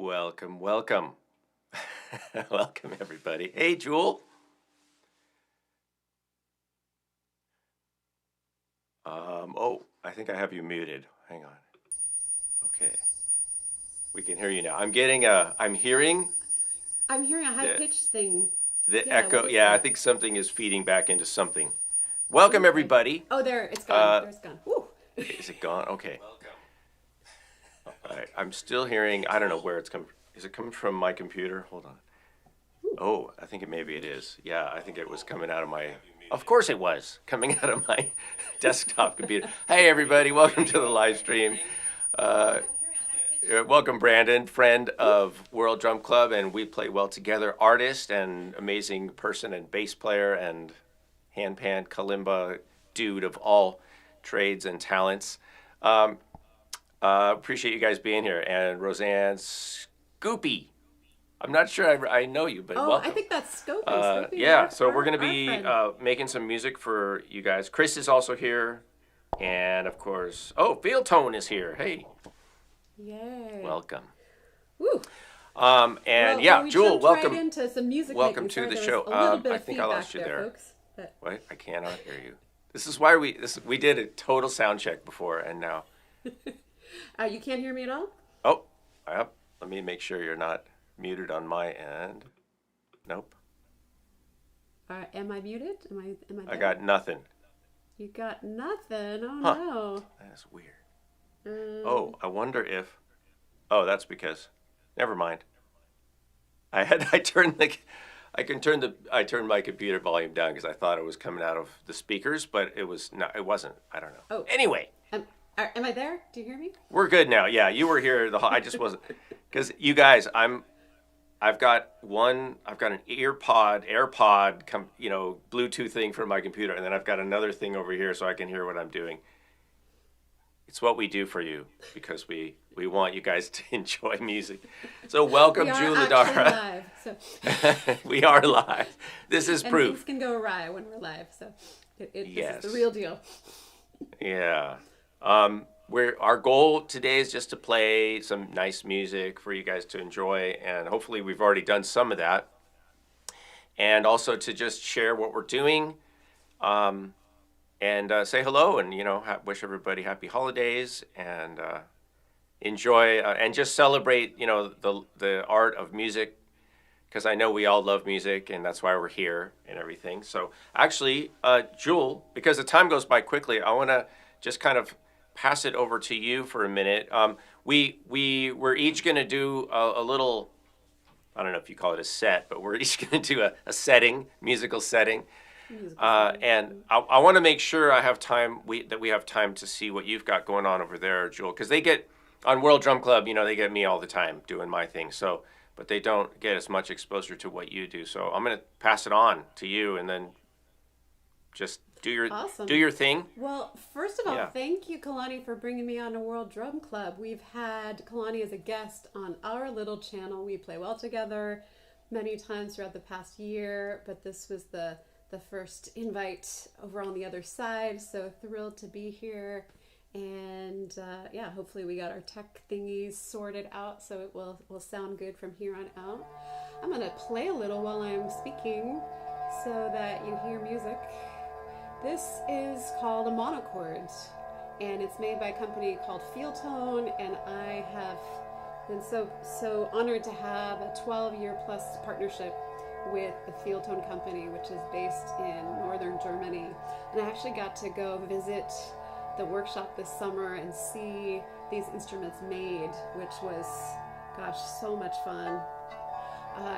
Welcome, welcome. Welcome, everybody. Hey, Juwel. I think I have you muted. Hang on. Okay. We can hear you now. I'm hearing I'm hearing a high-pitched thing. the Yeah, what echo. is Yeah, I that? think something is feeding back into something. Welcome, Okay. everybody. Oh, there, it's gone. There's gone. Woo. Is it gone? Okay. All right. I'm still hearing, I don't know where it's coming from. Is it coming from my computer? Hold on. Oh, I think maybe it is. Yeah, I think it was coming out of my. Of course it was coming out of my desktop computer. Hey, everybody, welcome to the live stream. Welcome, Brandon, friend of World Drum Club, and we play well together. Artist and amazing person and bass player and handpan kalimba dude of all trades and talents. Appreciate you guys being here. And Roseanne Scoopy. I'm not sure I know you, but Oh, I welcome. think that's Scopy. Scopy, Yeah, so we're going to our be friend. making some music for you guys. Chris is also here. And of course, Field Tone is here. Hey, Yay. welcome. Woo. And Well, yeah, we Jewel, jumped welcome. right into some music Welcome making. to Sorry, the there show. was a little bit I of think I feedback lost you there, there. folks. But What? I cannot hear you. This is why we did a total sound check before, and now. you can't hear me at all? Oh, yep. Let me make sure you're not muted on my end. Nope. Am I muted? Am I there? I got nothing. You got nothing? Oh, Huh. no. That's weird. Um, I wonder if. Oh, that's because. Never mind. I turned I turned my computer volume down because I thought it was coming out of the speakers, but it was not. It wasn't. I don't know. oh, Anyway, am I there? Do you hear me? we're good now. Yeah, you were here. I just wasn't because you guys. I've got an AirPod, Bluetooth thing for my computer, and then I've got another thing over here so I can hear what I'm doing. It's what we do for you because we want you guys to enjoy music. So welcome, We are Juwel. actually live. So. We are live. This is And proof. things can go awry when we're live, so this Yes. is the real deal. Yeah. Our goal today is just to play some nice music for you guys to enjoy, and hopefully we've already done some of that. And also to just share what we're doing, and say hello, and wish everybody happy holidays, and enjoy and just celebrate the art of music, because I know we all love music, and that's why we're here and everything. So actually, Juwel, because the time goes by quickly, I want to just kind of pass it over to you for a minute. We're each going to do a little, I don't know if you call it a set, but we're each going to do a setting, musical setting. And I want to make sure I have time. That we have time to see what you've got going on over there, Juwel, because they get on World Drum Club. They get me all the time doing my thing. So, but they don't get as much exposure to what you do. So I'm going to pass it on to you, and then just do your thing. Well, first of all, Yeah. thank you, Kalani, for bringing me on to World Drum Club. We've had Kalani as a guest on our little channel. We play well together many times throughout the past year, but this was the first invite over on the other side. So thrilled to be here. And hopefully we got our tech thingies sorted out so it will sound good from here on out. I'm going to play a little while I'm speaking so that you hear music. This is called a Monochord, and it's made by a company called Field Tone, and I have been so honored to have a 12-year plus partnership with the Field Tone company, which is based in northern Germany. And I actually got to go visit the workshop this summer and see these instruments made, which was, gosh, so much fun.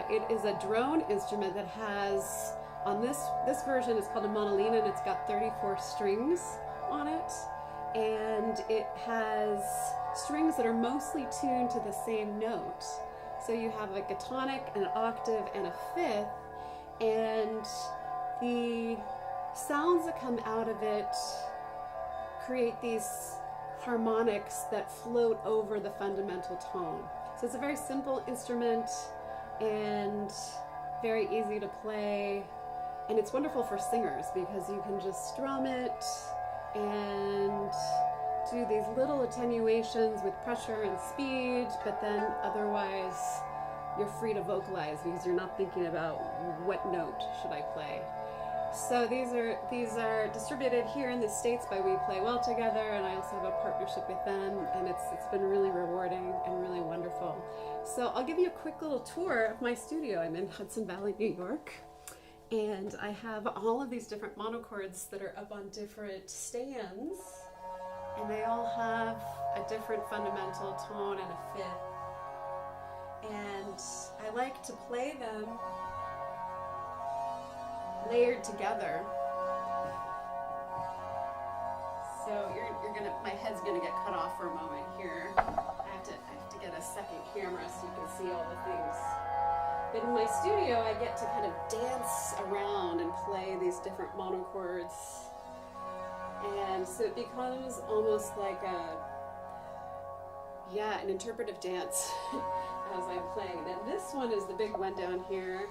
It is a drone instrument that has, on this version, it's called a mandolin, and it's got 34 strings on it. And it has strings that are mostly tuned to the same note. So you have like a tonic, an octave, and a fifth, and the sounds that come out of it create these harmonics that float over the fundamental tone. So it's a very simple instrument and very easy to play, and it's wonderful for singers because you can just strum it and do these little attenuations with pressure and speed, but then otherwise you're free to vocalize because you're not thinking about what note should I play. So these are distributed here in the States by We Play Well Together, and I also have a partnership with them, and it's been really rewarding and really wonderful. So I'll give you a quick little tour of my studio. I'm in Hudson Valley, New York, and I have all of these different monochords that are up on different stands, and they all have a different fundamental tone and a fifth. And I like to play them layered together. So you're gonna, my head's gonna get cut off for a moment here. I have to get a second camera so you can see all the things. But in my studio, I get to kind of dance around and play these different monochords. And so it becomes almost like an interpretive dance as I'm playing. And this one is the big one down here.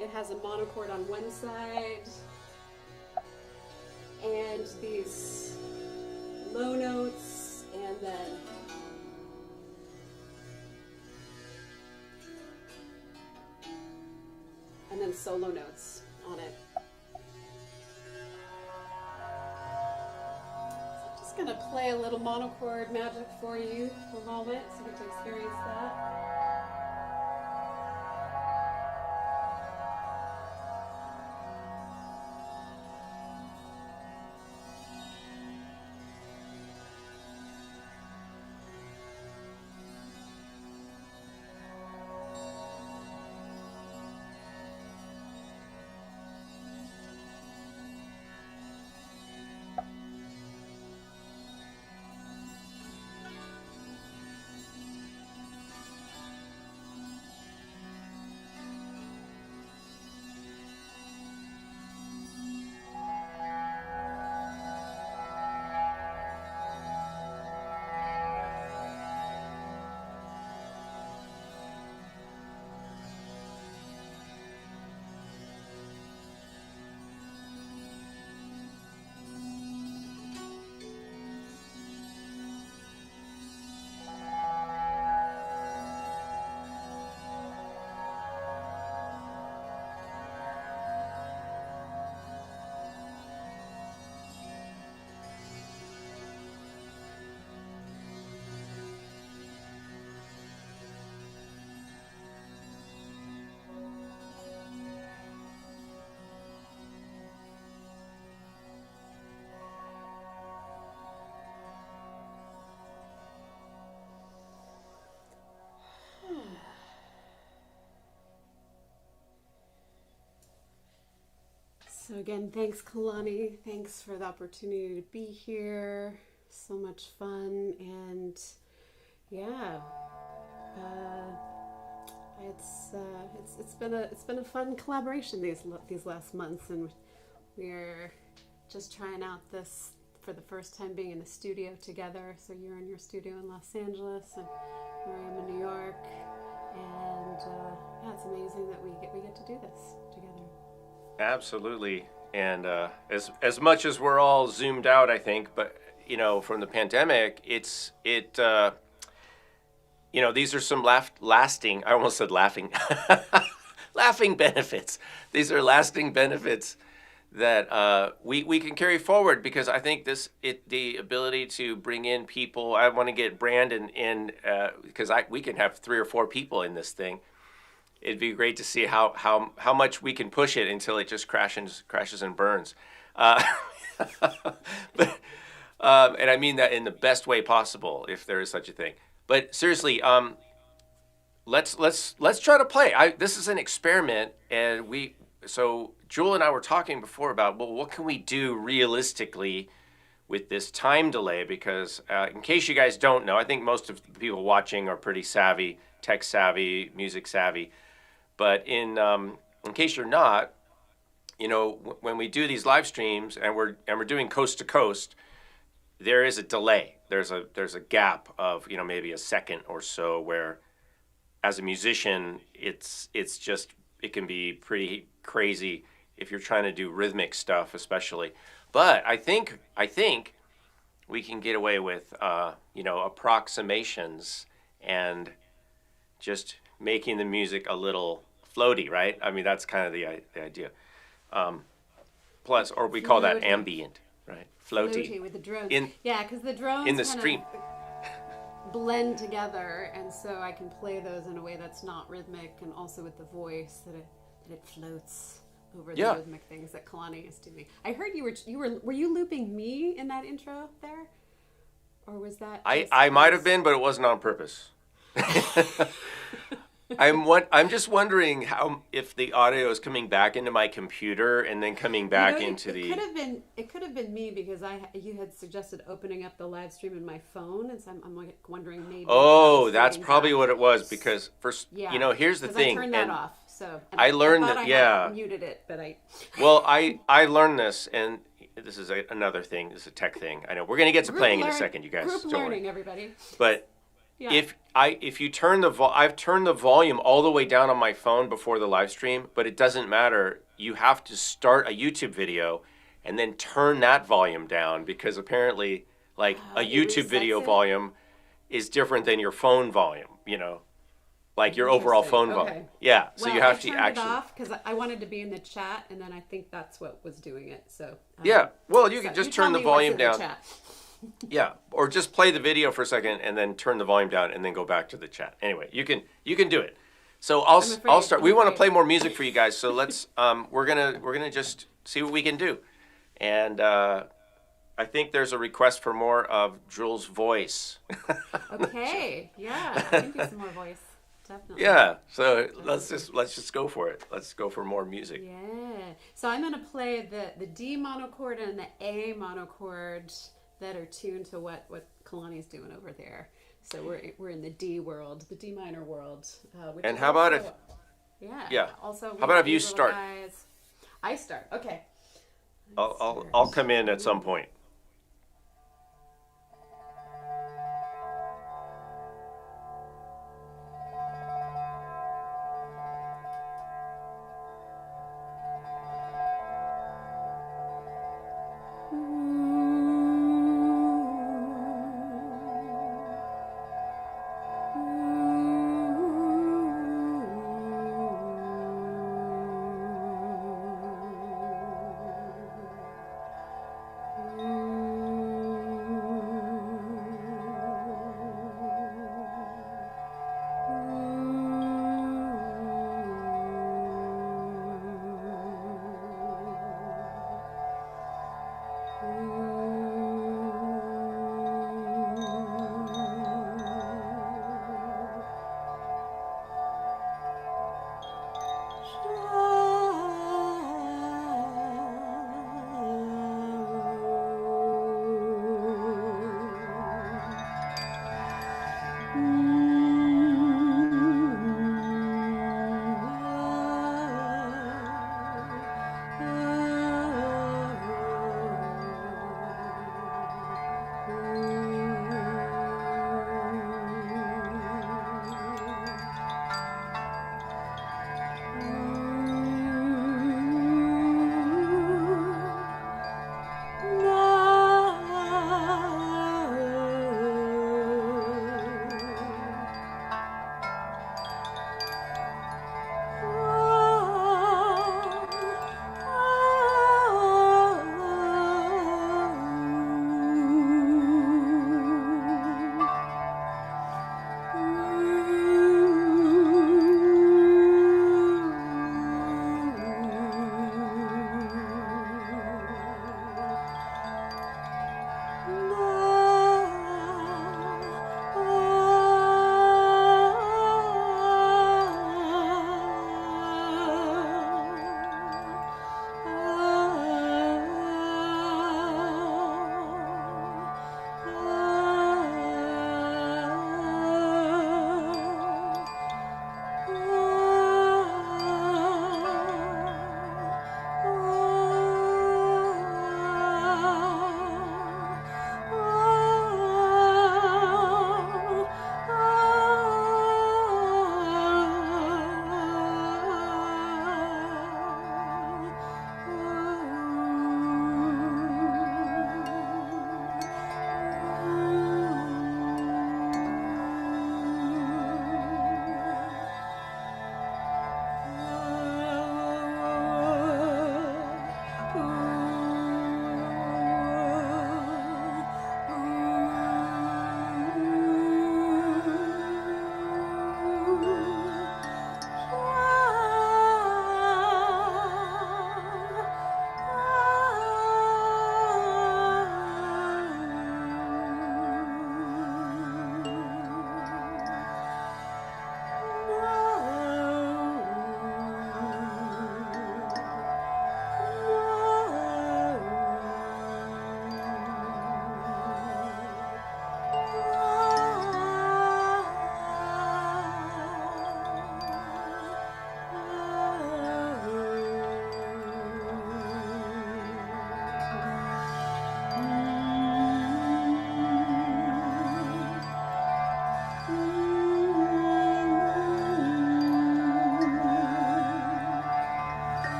It has a monochord on one side and these low notes and then solo notes on it. So I'm just going to play a little monochord magic for you for a moment so you get to experience that. So again, thanks Kalani. Thanks for the opportunity to be here. So much fun, and yeah, it's been a fun collaboration these last months, and we're just trying out this for the first time, being in the studio together. So you're in your studio in Los Angeles, and here I am in New York, and yeah, it's amazing that we get to do this together. Absolutely. And as much as we're all zoomed out, I think, but from the pandemic, these are some lasting. I almost said laughing, laughing benefits. These are lasting benefits that we can carry forward, because I think the ability to bring in people. I want to get Brandon in because we can have 3 or 4 people in this thing. It'd be great to see how much we can push it until it just crashes and burns. But and I mean that in the best way possible, if there is such a thing. But seriously, let's try to play. This is an experiment, and so Juwel and I were talking before about, well, what can we do realistically with this time delay? Because in case you guys don't know, I think most of the people watching are pretty savvy, tech savvy, music savvy. But in case you're not, when we do these live streams and we're doing coast to coast, there is a delay. There's a gap of maybe a second or so, where as a musician it can be pretty crazy if you're trying to do rhythmic stuff, especially. But I think we can get away with, approximations and just making the music a little floaty, right? I mean, that's kind of the idea. Plus, or we call that ambient, right? Floaty. With the drones. In because the drones in the stream. blend together, and so I can play those in a way that's not rhythmic, and also with the voice that it floats over the rhythmic things that Kalani is doing. I heard were you looping me in that intro there, or was that? I might have been, but it wasn't on purpose. I'm just wondering if the audio is coming back into my computer and then coming back into the. It could have been me because you had suggested opening up the live stream in my phone, and so I'm like wondering maybe. Oh, that's probably what it was because here's the thing. I turned that off, so I learned I that. Had muted it, but I. Well, I learned this, and this is another thing. This is a tech thing. I know we're gonna get to playing in a second, you guys. Group learning, everybody. But. Yeah. If you turn I've turned the volume all the way down on my phone before the live stream, but it doesn't matter. You have to start a YouTube video and then turn that volume down because apparently a YouTube video volume is different than your phone volume, like your overall phone volume. Yeah, so you have to actually. I turned it off because I wanted to be in the chat, and then I think that's what was doing it. So. Well, you can just turn the volume down. Yeah, or just play the video for a second and then turn the volume down and then go back to the chat. Anyway, you can do it. So I'll start. We want to play more music for you guys, so let's we're gonna just see what we can do, and I think there's a request for more of Jule's voice. Okay, yeah, I can do some more voice. Definitely. Yeah, so let's just go for it. Let's go for more music. Yeah, so I'm gonna play the D monochord and the A monochord that are tuned to what Kalani's doing over there. So we're in the D world, the D minor world. And how about if? Yeah. Also, how about if you start? Guys. I start. Okay. I'll come in at some point.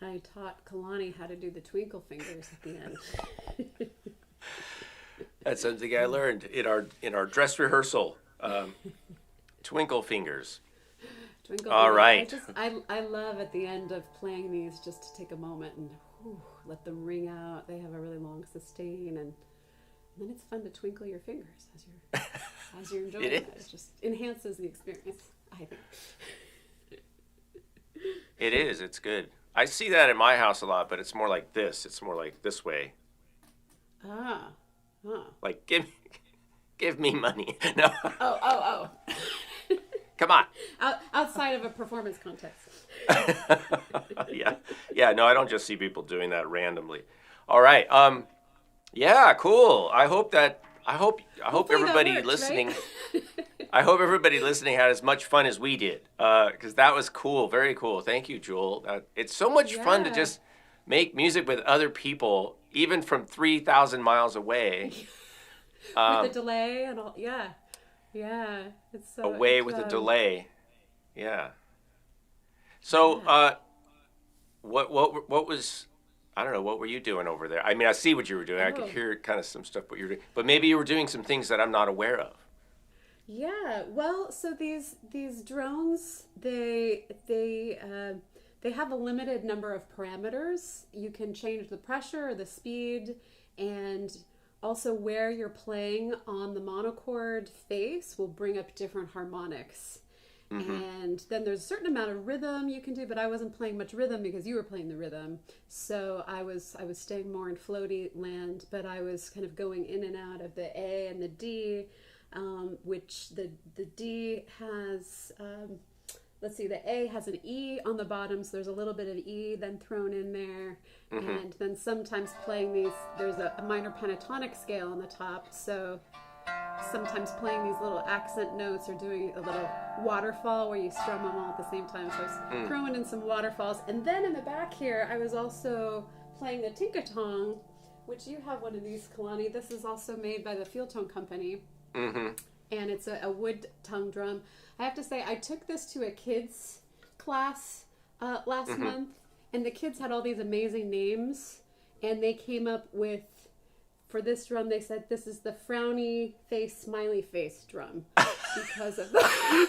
I taught Kalani how to do the twinkle fingers at the end. That's something I learned in our dress rehearsal. Twinkle fingers. Twinkle All fingers. right. I love at the end of playing these just to take a moment and let them ring out. They have a really long sustain, and then it's fun to twinkle your fingers as you're enjoying it. It just enhances the experience, I think. It is. It's good. I see that at my house a lot, but it's more like this. It's more like this way. Ah. Huh. Like, give me money. No. Oh. Come on. Outside of a performance context. Yeah. No, I don't just see people doing that randomly. All right. Yeah. Cool. I hope everybody works, listening. Right? I hope everybody listening had as much fun as we did. Because that was cool. Very cool. Thank you, Juwel. It's so much fun to just make music with other people, even from 3,000 miles away. With the delay and all. Yeah. It's so away with a delay. Yeah. So, what was, I don't know, what were you doing over there? I mean, I see what you were doing. I could hear kind of some stuff what you were doing, but maybe you were doing some things that I'm not aware of. Yeah. Well, so these drones, they have a limited number of parameters. You can change the pressure, the speed, and also where you're playing on the monochord face will bring up different harmonics. Mm-hmm. And then there's a certain amount of rhythm you can do, but I wasn't playing much rhythm because you were playing the rhythm. So I was staying more in floaty land, but I was kind of going in and out of the A and the D, which the D has, let's see, the A has an E on the bottom, so there's a little bit of E then thrown in there. Mm-hmm. And then sometimes playing these, there's a minor pentatonic scale on the top, so sometimes playing these little accent notes or doing a little waterfall where you strum them all at the same time. So I was throwing in some waterfalls. And then in the back here, I was also playing the tinkatong, which you have one of these, Kalani. This is also made by the Field Tone Company. Mm-hmm. And it's a wood tongue drum. I have to say, I took this to a kids class last month, and the kids had all these amazing names, and they came up with, for this drum, they said, this is the frowny face, smiley face drum, because of that.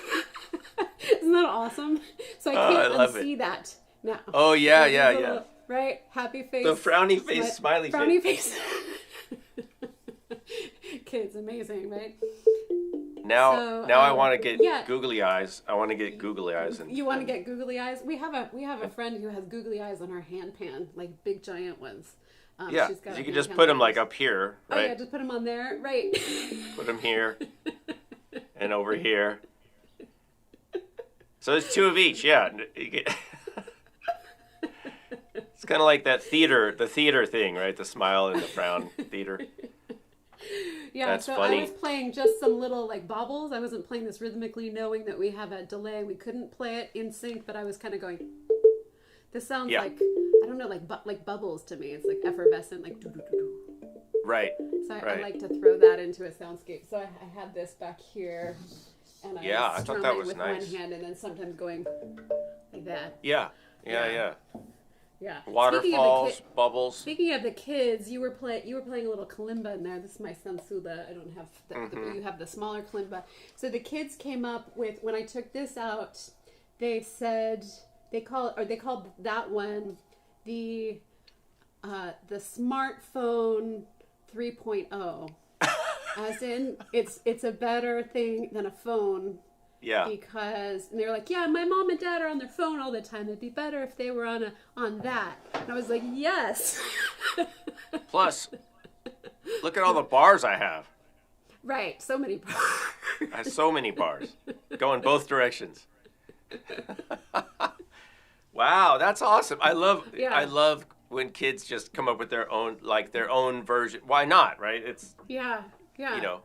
Isn't that awesome? So I can't unsee that now. Oh, yeah. Right? Happy face. The frowny face, smiley face. Frowny face. Kids, amazing, right? Now I want to get googly eyes. I want to get googly eyes. You want to get googly eyes? We have a friend who has googly eyes on her handpan, like big giant ones. She's got you can just put them like up here, right? Oh yeah, just put them on there, right? Put them here and over here. So there's two of each, yeah. It's kind of like that the theater thing, right? The smile and the frown theater. Yeah, that's so funny. I was playing just some little like bobbles. I wasn't playing this rhythmically, knowing that we have a delay. We couldn't play it in sync, but I was kind of going. This sounds like, I don't know, like bubbles to me. It's like effervescent, like doo doo doo doo. Right. So I like to throw that into a soundscape. So I had this back here, and I thought that was with nice. one hand, and then sometimes going like that. Yeah. Yeah. Waterfalls, bubbles. Speaking of the kids, you were playing a little kalimba in there. This is my son Sula. I don't have you have the smaller kalimba. So the kids came up with, when I took this out, they said they called that one the smartphone 3.0. As in it's a better thing than a phone. Yeah. Because they were like, yeah, my mom and dad are on their phone all the time. It'd be better if they were on that. And I was like, yes. Plus, look at all the bars I have. Right. So many bars. I have so many bars. Go in both directions. Wow, that's awesome. I love when kids just come up with their own version. Why not, right? It's Yeah. Yeah.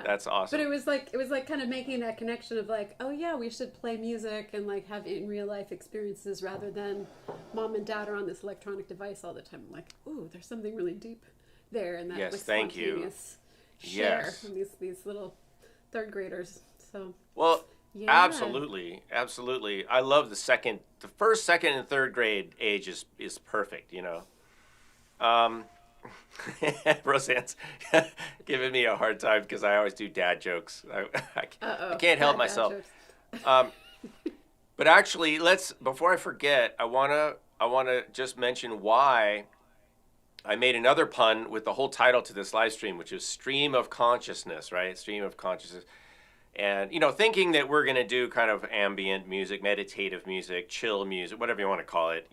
That's awesome. But it was like kind of making that connection of like, oh yeah, we should play music and like have in real life experiences rather than mom and dad are on this electronic device all the time. I'm like, ooh, there's something really deep there in that yes, like thank spontaneous you. share Yes. from these little third graders. So well, Yeah. Absolutely, absolutely. I love the first, second, and third grade age is perfect. Um, Roseanne's giving me a hard time because I always do dad jokes. I Uh-oh. can't help Dad myself. jokes. Um, but actually, let's before I forget, I wanna just mention why I made another pun with the whole title to this live stream, which is stream of consciousness, right? Stream of consciousness. And, thinking that we're going to do kind of ambient music, meditative music, chill music, whatever you want to call it,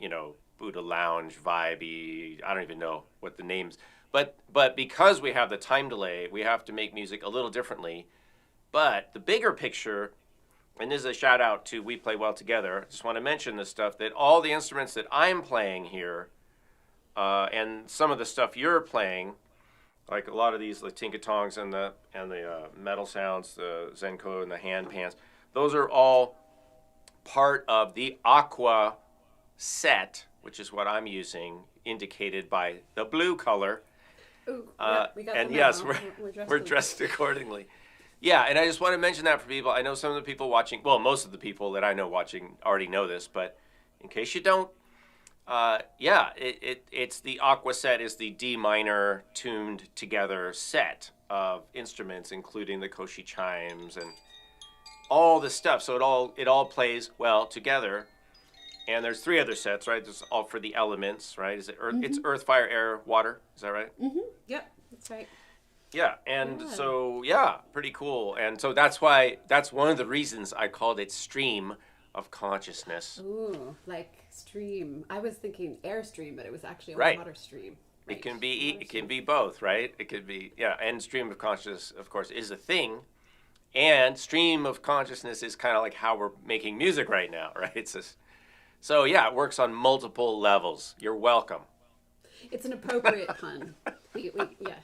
Buddha lounge, vibey, I don't even know what the names. But because we have the time delay, we have to make music a little differently. But the bigger picture, and this is a shout out to We Play Well Together, I just want to mention this stuff, that all the instruments that I'm playing here, and some of the stuff you're playing, like a lot of these, like tinkatongs and the metal sounds, the zenko and the hand pans, those are all part of the aqua set, which is what I'm using, indicated by the blue color. Ooh, yep, we got And the yes, memo. we're dressed we're in- dressed accordingly. Yeah, and I just want to mention that for people. I know some of the people watching, well, most of the people that I know watching already know this, but in case you don't, yeah, it's the Aqua set is the D minor tuned together set of instruments, including the Koshi chimes and all the stuff. So it all plays well together. And there's three other sets, right? There's all for the elements, right? Is it earth? It's earth, fire, air, water. Is that right? Yep, that's right. Yeah, and Yeah. so yeah, pretty cool. And so that's one of the reasons I called it stream of consciousness. Ooh, like stream. I was thinking airstream, but it was actually a Right. water stream. It Right. can be Water it can stream. be both, right? It could be yeah, and stream of consciousness, of course, is a thing. And stream of consciousness is kind of like how we're making music right now, right? So yeah, it works on multiple levels. You're welcome. It's an appropriate pun. Yeah.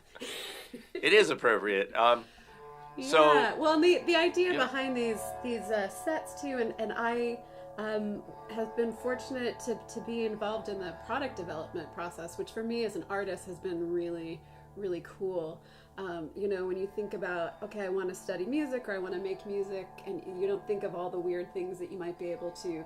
It is appropriate. So Yeah. Well, and the idea yeah. behind these sets too, and I have been fortunate to be involved in the product development process, which for me as an artist has been really really cool. When you think about, okay, I want to study music or I want to make music, and you don't think of all the weird things that you might be able to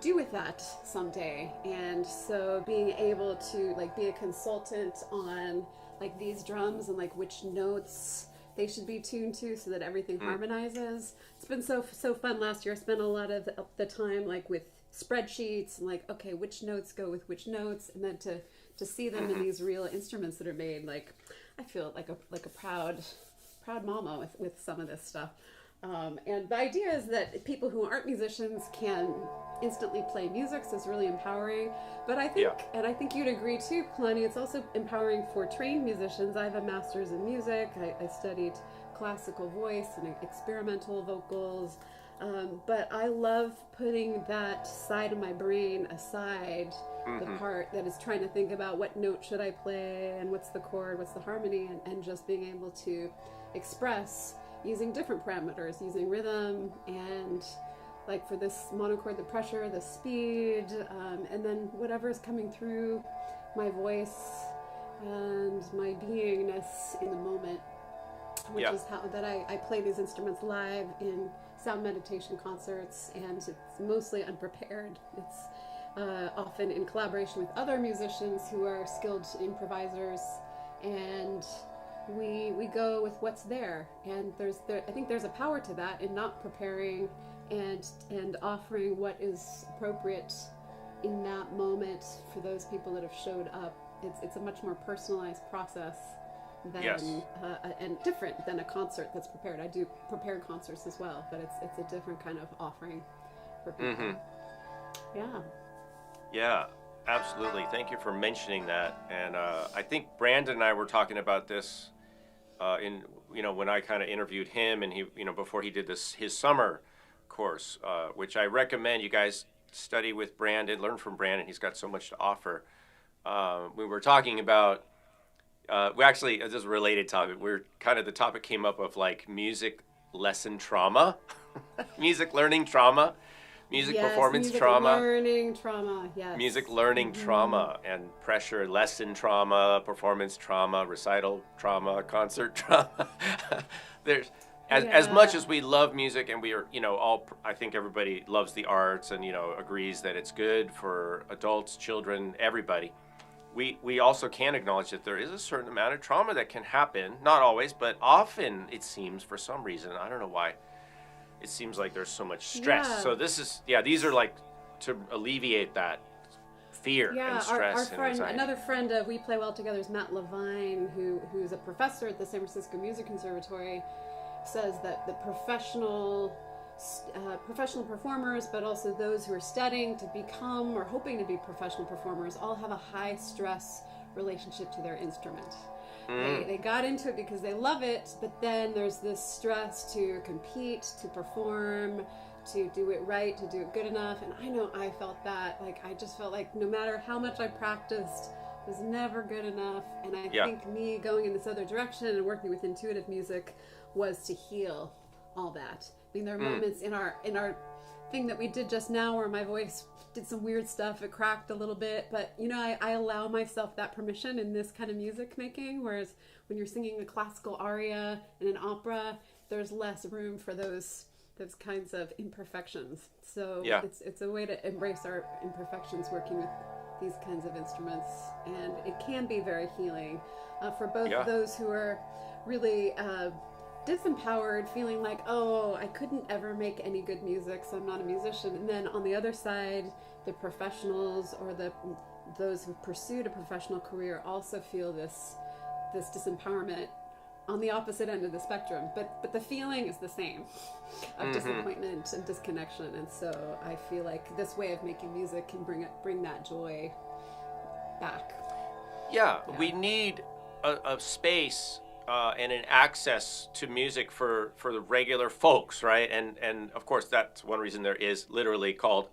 do with that someday. And so being able to like be a consultant on like these drums and like which notes they should be tuned to so that everything harmonizes. It's been so fun. Last year I spent a lot of the time like with spreadsheets and like, okay, which notes go with which notes, and then to see them in these real instruments that are made, like I feel like a proud mama with some of this stuff. And the idea is that people who aren't musicians can instantly play music, so it's really empowering. But I think, Yeah. and I think you'd agree too, Kalani, it's also empowering for trained musicians. I have a master's in music. I studied classical voice and experimental vocals. But I love putting that side of my brain aside, the part that is trying to think about what note should I play and what's the chord, what's the harmony, and just being able to express using different parameters, using rhythm and like for this monochord, the pressure, the speed, and then whatever's coming through my voice and my beingness in the moment, which Yeah. is how that I play these instruments live in sound meditation concerts, and it's mostly unprepared. It's often in collaboration with other musicians who are skilled improvisers, and we go with what's there. And I think there's a power to that in not preparing and offering what is appropriate in that moment for those people that have showed up. It's a much more personalized process than Yes. and different than a concert that's prepared. I do prepared concerts as well, but it's a different kind of offering for people. Yeah. Yeah, absolutely. Thank you for mentioning that. And I think Brandon and I were talking about this in when I kind of interviewed him, and he before he did his summer course, which I recommend you guys study with Brandon, learn from Brandon. He's got so much to offer. We were talking about we actually this is a related topic. The topic came up of like music lesson trauma, music learning trauma. Music Yes, performance music trauma, learning trauma. Yes. music learning trauma, and pressure lesson trauma, performance trauma, recital trauma, concert trauma. There's as much as we love music, and we are, all, I think everybody loves the arts and, agrees that it's good for adults, children, everybody. We also can acknowledge that there is a certain amount of trauma that can happen, not always, but often it seems for some reason, I don't know why, it seems like there's so much stress. Yeah. So these are like to alleviate that fear and stress. Our friend, and anxiety. another friend of We Play Well Together is Matt Levine, who's a professor at the San Francisco Music Conservatory, says that the professional performers, but also those who are studying to become or hoping to be professional performers, all have a high stress relationship to their instrument. They got into it because they love it, but then there's this stress to compete, to perform, to do it right, to do it good enough. And I know I felt that. Like, I just felt like no matter how much I practiced, it was never good enough. And I think me going in this other direction and working with intuitive music was to heal all that. I mean, there are moments in our thing that we did just now where my voice did some weird stuff. It cracked a little bit, but I allow myself that permission in this kind of music making. Whereas when you're singing a classical aria in an opera, there's less room for those kinds of imperfections. So it's a way to embrace our imperfections working with these kinds of instruments, and it can be very healing for both those who are really disempowered, feeling like, oh, I couldn't ever make any good music, so I'm not a musician. And then on the other side, the professionals or those who pursued a professional career also feel this disempowerment on the opposite end of the spectrum. But the feeling is the same of disappointment and disconnection. And so I feel like this way of making music can bring that joy back. Yeah, we need a space and an access to music for the regular folks, right? And of course that's one reason there is literally called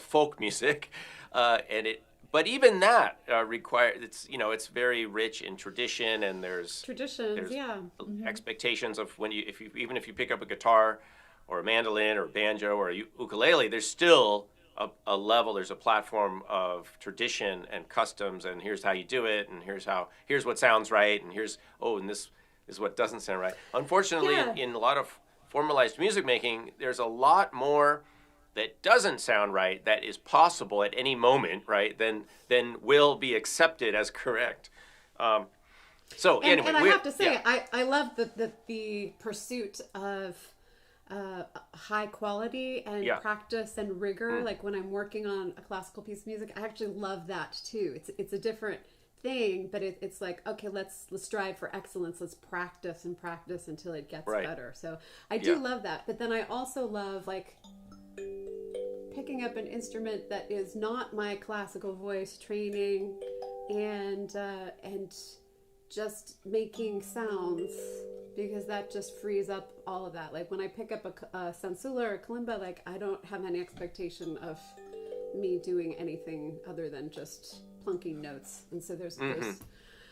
folk music, but even that it's very rich in tradition, and there's expectations of even if you pick up a guitar or a mandolin or a banjo or a ukulele, there's still a level, there's a platform of tradition and customs, and here's how you do it, and here's what sounds right, and and this is what doesn't sound right. Unfortunately, in a lot of formalized music making, there's a lot more that doesn't sound right that is possible at any moment, right? Then will be accepted as correct. Anyway, and I have to say, I love the pursuit of high quality and practice and rigor. Like when I'm working on a classical piece of music, I actually love that too. It's a different thing, but it's like, okay, let's strive for excellence. Let's practice and practice until it gets better. So I do love that. But then I also love like picking up an instrument that is not my classical voice training and just making sounds, because that just frees up all of that. Like when I pick up a sansula or a kalimba, like I don't have any expectation of me doing anything other than just plunking notes. And so there's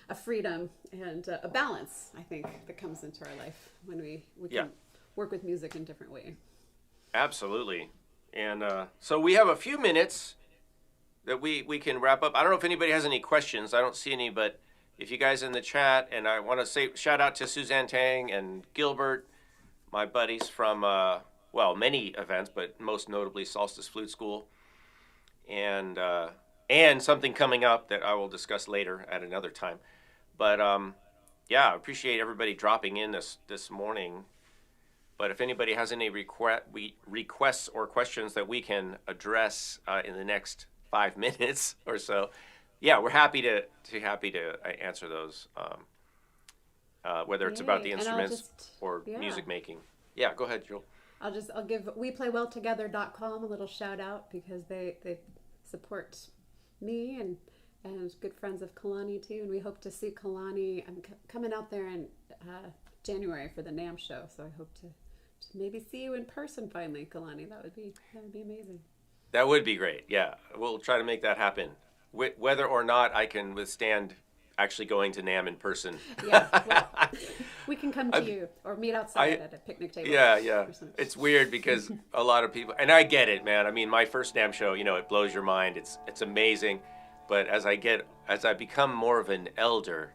a freedom and a balance, I think, that comes into our life when we can work with music in a different way. Absolutely. And so we have a few minutes that we can wrap up. I don't know if anybody has any questions. I don't see any, but if you guys in the chat, and I want to say shout out to Suzanne Tang and Gilbert, my buddies from, many events, but most notably Solstice Flute School, and something coming up that I will discuss later at another time. But I appreciate everybody dropping in this morning. But if anybody has any requests or questions that we can address in the next 5 minutes or so, we're happy to answer those, whether it's about the instruments or music making. Yeah, go ahead, Joule. I'll give WePlayWellTogether.com a little shout out, because they support me and good friends of Kalani too, and we hope to see Kalani. I'm coming out there in January for the NAMM show, so I hope to maybe see you in person finally, Kalani. That would be amazing. That would be great. Yeah, we'll try to make that happen. Whether or not I can withstand actually going to NAMM in person. We can come to you or meet outside at a picnic table. Yeah. It's weird because a lot of people, and I get it, man. I mean, my first NAMM show, it blows your mind. It's amazing. But as I become more of an elder,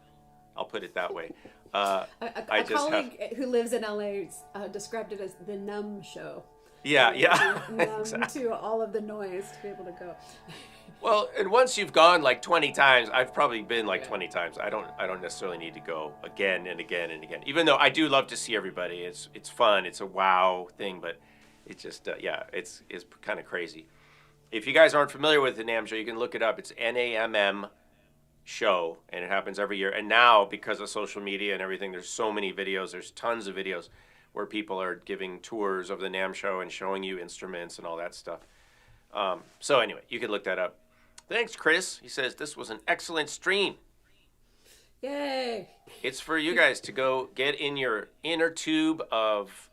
I'll put it that way, I A just have, colleague who lives in LA described it as the numb show. yeah, yeah, Numb exactly. to all of the noise to be able to go. Well, and once you've gone like 20 times, I've probably been like Yeah. 20 times. I don't necessarily need to go again and again and again. Even though I do love to see everybody. It's fun. It's a wow thing, but it's just yeah, it's kind of crazy. If you guys aren't familiar with the NAMM show, you can look it up. It's NAMM show, and it happens every year. And now, because of social media and everything, there's so many videos. There's tons of videos where people are giving tours of the NAMM show and showing you instruments and all that stuff. So anyway, you can look that up. Thanks, Chris. He says this was an excellent stream. Yay! It's for you guys to go get in your inner tube of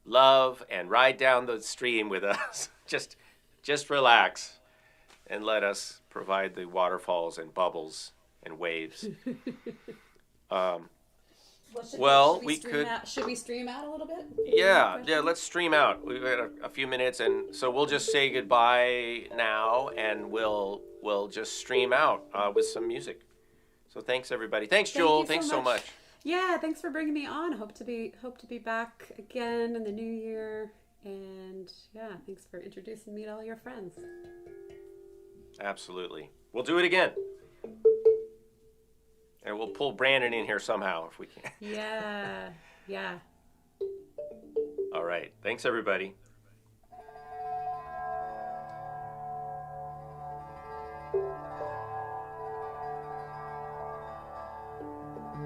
love and ride down the stream with us. Just relax and let us provide the waterfalls and bubbles and waves. Well, we could. Should we stream out a little bit? Yeah, let's stream out. We've got a few minutes, and so we'll just say goodbye now, and we'll just stream out with some music. So thanks, everybody. Thanks, Thank Joule. you Thanks so much. Yeah, thanks for bringing me on. Hope to be back again in the new year. And yeah, thanks for introducing me to all your friends. Absolutely. We'll do it again. And we'll pull Brandon in here somehow if we can. Yeah, yeah. All right. Thanks, everybody.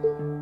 Thank you.